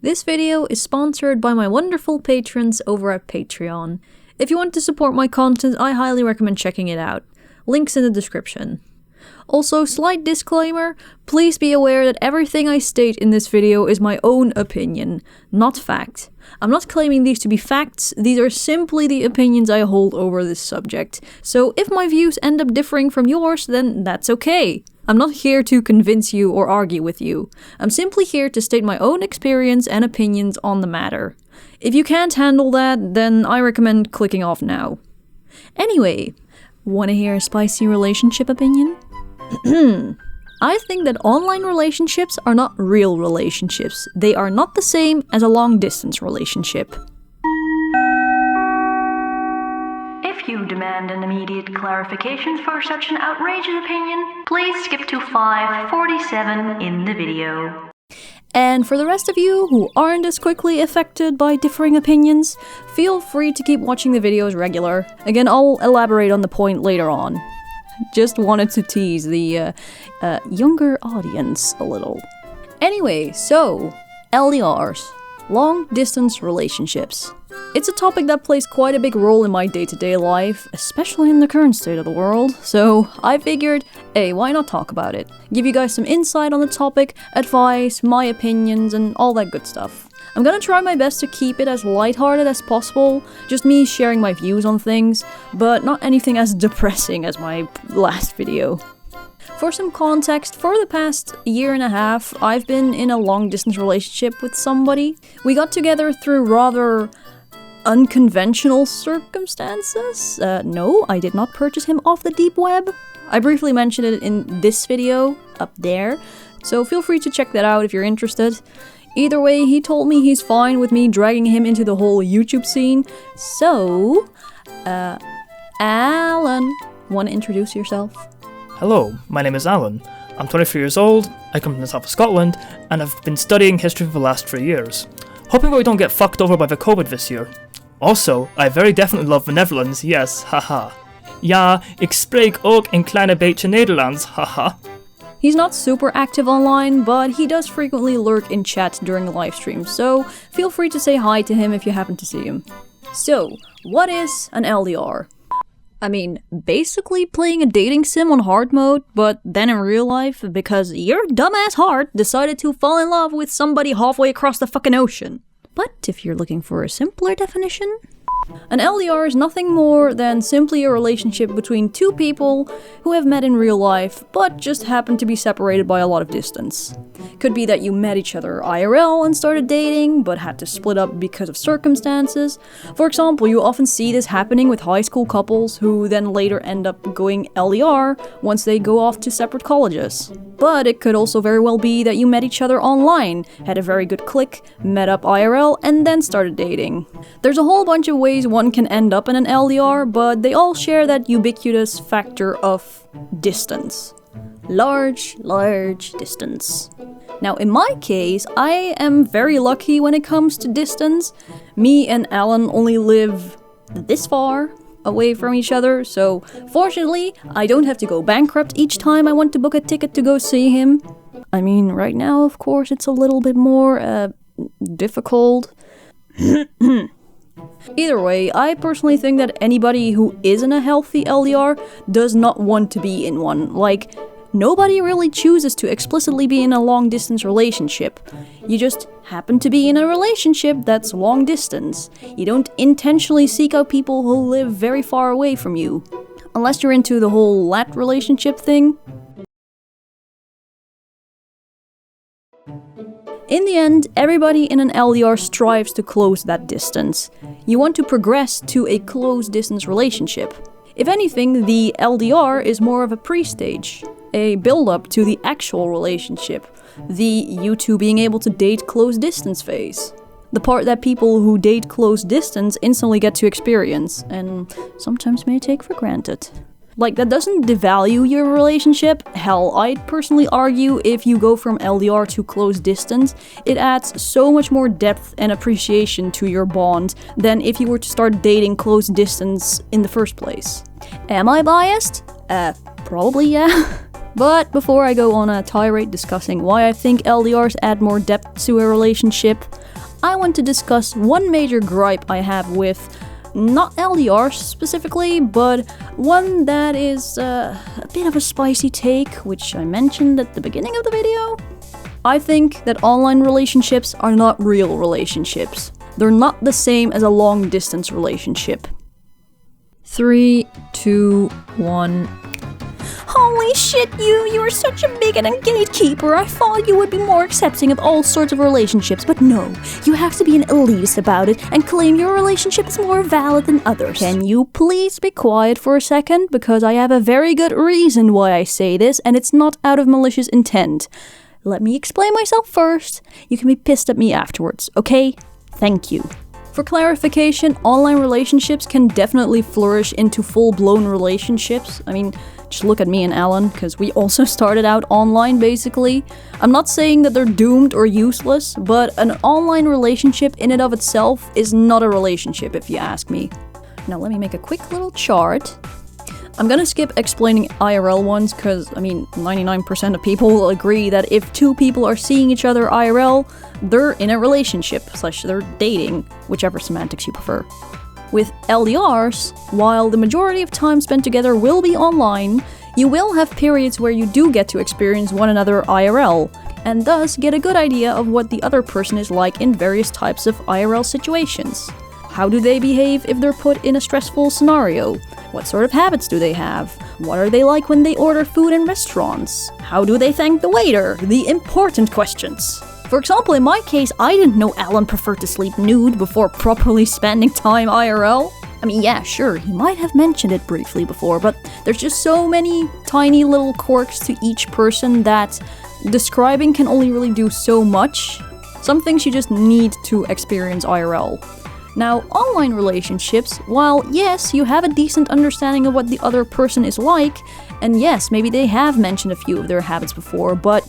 This video is sponsored by my wonderful patrons over at Patreon. If you want to support my content, I highly recommend checking it out. Links in the description. Also, slight disclaimer, please be aware that everything I state in this video is my own opinion, not fact. I'm not claiming these to be facts, these are simply the opinions I hold over this subject. So if my views end up differing from yours, then that's okay. I'm not here to convince you or argue with you. I'm simply here to state my own experience and opinions on the matter. If you can't handle that, then I recommend clicking off now. Anyway, wanna hear a spicy relationship opinion? I think that online relationships are not real relationships. They are not the same as a long-distance relationship. If you demand an immediate clarification for such an outrageous opinion, please skip to 5:47 in the video. And for the rest of you who aren't as quickly affected by differing opinions, feel free to keep watching the videos regular. Again, I'll elaborate on the point later on. Just wanted to tease the younger audience a little. Anyway, so, LDRs. Long-distance relationships. It's a topic that plays quite a big role in my day-to-day life, especially in the current state of the world, so I figured, hey, why not talk about it? Give you guys some insight on the topic, advice, my opinions, and all that good stuff. I'm gonna try my best to keep it as lighthearted as possible, just me sharing my views on things, but not anything as depressing as my last video. For some context, for the past year and a half, I've been in a long-distance relationship with somebody. We got together through rather unconventional circumstances. No, I did not purchase him off the deep web. I briefly mentioned it in this video, up there, so feel free to check that out if you're interested. Either way, he told me he's fine with me dragging him into the whole YouTube scene. So, Alan, wanna introduce yourself? Hello, my name is Alan. I'm 23 years old, I come from the south of Scotland, and I've been studying history for the last 3 years. Hoping we don't get fucked over by the COVID this year. Also, I very definitely love the Netherlands, yes, haha. Ja, ik spreek ook een kleine beetje Nederlands, haha. He's not super active online, but he does frequently lurk in chat during the live stream, so feel free to say hi to him if you happen to see him. So, what is an LDR? I mean, basically playing a dating sim on hard mode, but then in real life, because your dumbass heart decided to fall in love with somebody halfway across the fucking ocean. But if you're looking for a simpler definition, an LDR is nothing more than simply a relationship between two people who have met in real life, but just happen to be separated by a lot of distance. Could be that you met each other IRL and started dating, but had to split up because of circumstances. For example, you often see this happening with high school couples who then later end up going LDR once they go off to separate colleges. But it could also very well be that you met each other online, had a very good click, met up IRL, and then started dating. There's a whole bunch of ways one can end up in an LDR, but they all share that ubiquitous factor of distance. Large distance. Now, in my case, I am very lucky when it comes to distance. Me and Alan only live this far away from each other, so fortunately, I don't have to go bankrupt each time I want to book a ticket to go see him. I mean, right now, of course, it's a little bit more, difficult. Either way, I personally think that anybody who is in a healthy LDR does not want to be in one. Like, nobody really chooses to explicitly be in a long-distance relationship. You just happen to be in a relationship that's long-distance. You don't intentionally seek out people who live very far away from you. Unless you're into the whole lat relationship thing. In the end, everybody in an LDR strives to close that distance. You want to progress to a close-distance relationship. If anything, the LDR is more of a pre-stage, a build-up to the actual relationship, the you two being able to date close-distance phase. The part that people who date close-distance instantly get to experience, and sometimes may take for granted. Like, that doesn't devalue your relationship. Hell, I'd personally argue if you go from LDR to close distance, it adds so much more depth and appreciation to your bond than if you were to start dating close distance in the first place. Am I biased? Probably yeah. But before I go on a tirade discussing why I think LDRs add more depth to a relationship, I want to discuss one major gripe I have with not LDRs specifically, but one that is a bit of a spicy take, which I mentioned at the beginning of the video. I think that online relationships are not real relationships. They're not the same as a long-distance relationship. 3, 2, 1... Holy shit, you are such a bigot and gatekeeper. I thought you would be more accepting of all sorts of relationships, but no. You have to be an elitist about it and claim your relationship is more valid than others. Can you please be quiet for a second? Because I have a very good reason why I say this, and it's not out of malicious intent. Let me explain myself first. You can be pissed at me afterwards, okay? Thank you. For clarification, online relationships can definitely flourish into full-blown relationships. I mean, just look at me and Alan, because we also started out online, basically. I'm not saying that they're doomed or useless, but an online relationship in and of itself is not a relationship, if you ask me. Now let me make a quick little chart. I'm gonna skip explaining IRL ones, because, 99% of people will agree that if two people are seeing each other IRL, they're in a relationship, / they're dating, whichever semantics you prefer. With LDRs, while the majority of time spent together will be online, you will have periods where you do get to experience one another IRL, and thus get a good idea of what the other person is like in various types of IRL situations. How do they behave if they're put in a stressful scenario? What sort of habits do they have? What are they like when they order food in restaurants? How do they thank the waiter? The important questions. For example, in my case, I didn't know Alan preferred to sleep nude before properly spending time IRL. Yeah, sure, he might have mentioned it briefly before, but there's just so many tiny little quirks to each person that describing can only really do so much. Some things you just need to experience IRL. Now, online relationships, while yes, you have a decent understanding of what the other person is like, and yes, maybe they have mentioned a few of their habits before, but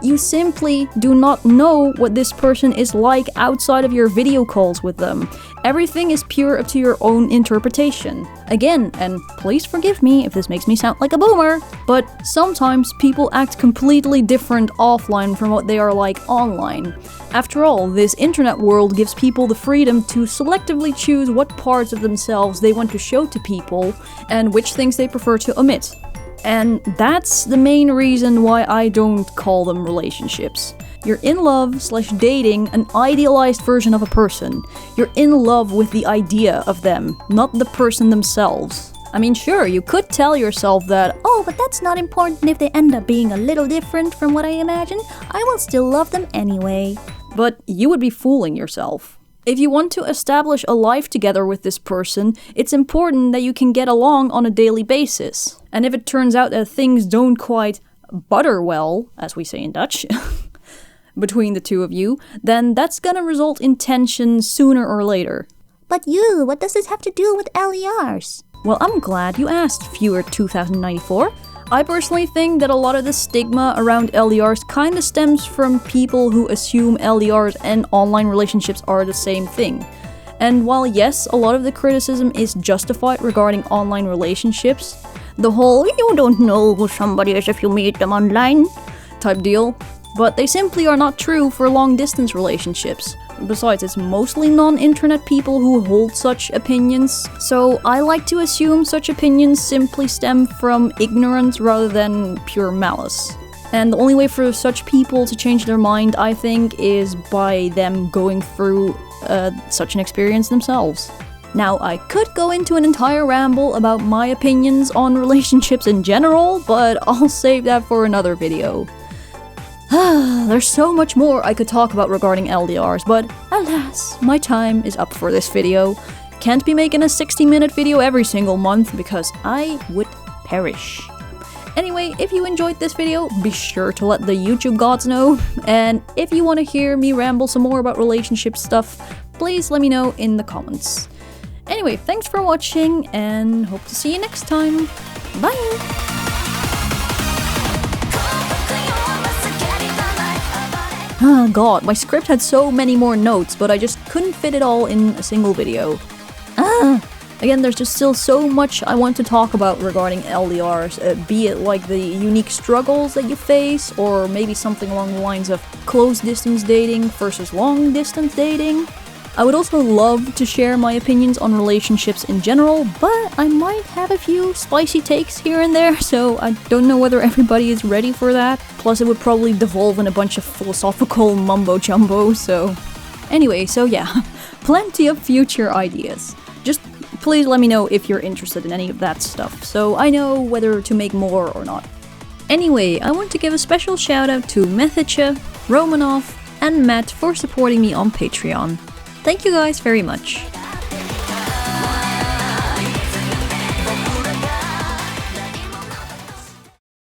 you simply do not know what this person is like outside of your video calls with them. Everything is pure up to your own interpretation. Again, and please forgive me if this makes me sound like a boomer, but sometimes people act completely different offline from what they are like online. After all, this internet world gives people the freedom to selectively choose what parts of themselves they want to show to people, and which things they prefer to omit. And that's the main reason why I don't call them relationships. You're in love / dating an idealized version of a person. You're in love with the idea of them, not the person themselves. Sure, you could tell yourself that, oh, but that's not important if they end up being a little different from what I imagine. I will still love them anyway. But you would be fooling yourself. If you want to establish a life together with this person, it's important that you can get along on a daily basis. And if it turns out that things don't quite butter well, as we say in Dutch, between the two of you, then that's gonna result in tension sooner or later. But what does this have to do with LDRs? Well, I'm glad you asked, viewer 2094. I personally think that a lot of the stigma around LDRs kinda stems from people who assume LDRs and online relationships are the same thing. And while yes, a lot of the criticism is justified regarding online relationships, the whole "you don't know who somebody is if you meet them online" type deal, but they simply are not true for long-distance relationships. Besides, it's mostly non-internet people who hold such opinions, so I like to assume such opinions simply stem from ignorance rather than pure malice. And the only way for such people to change their mind, I think, is by them going through such an experience themselves. Now, I could go into an entire ramble about my opinions on relationships in general, but I'll save that for another video. There's so much more I could talk about regarding LDRs, but alas, my time is up for this video. Can't be making a 60-minute video every single month because I would perish. Anyway, if you enjoyed this video, be sure to let the YouTube gods know, and if you want to hear me ramble some more about relationship stuff, please let me know in the comments. Anyway, thanks for watching, and hope to see you next time. Bye! Oh god, my script had so many more notes, but I just couldn't fit it all in a single video. Again, there's just still so much I want to talk about regarding LDRs, be it like the unique struggles that you face, or maybe something along the lines of close distance dating versus long distance dating. I would also love to share my opinions on relationships in general, but I might have a few spicy takes here and there, so I don't know whether everybody is ready for that. Plus it would probably devolve in a bunch of philosophical mumbo-jumbo, so... Anyway, so yeah, plenty of future ideas. Just please let me know if you're interested in any of that stuff, so I know whether to make more or not. Anyway, I want to give a special shout out to Methicha, Romanov, and Matt for supporting me on Patreon. Thank you guys very much.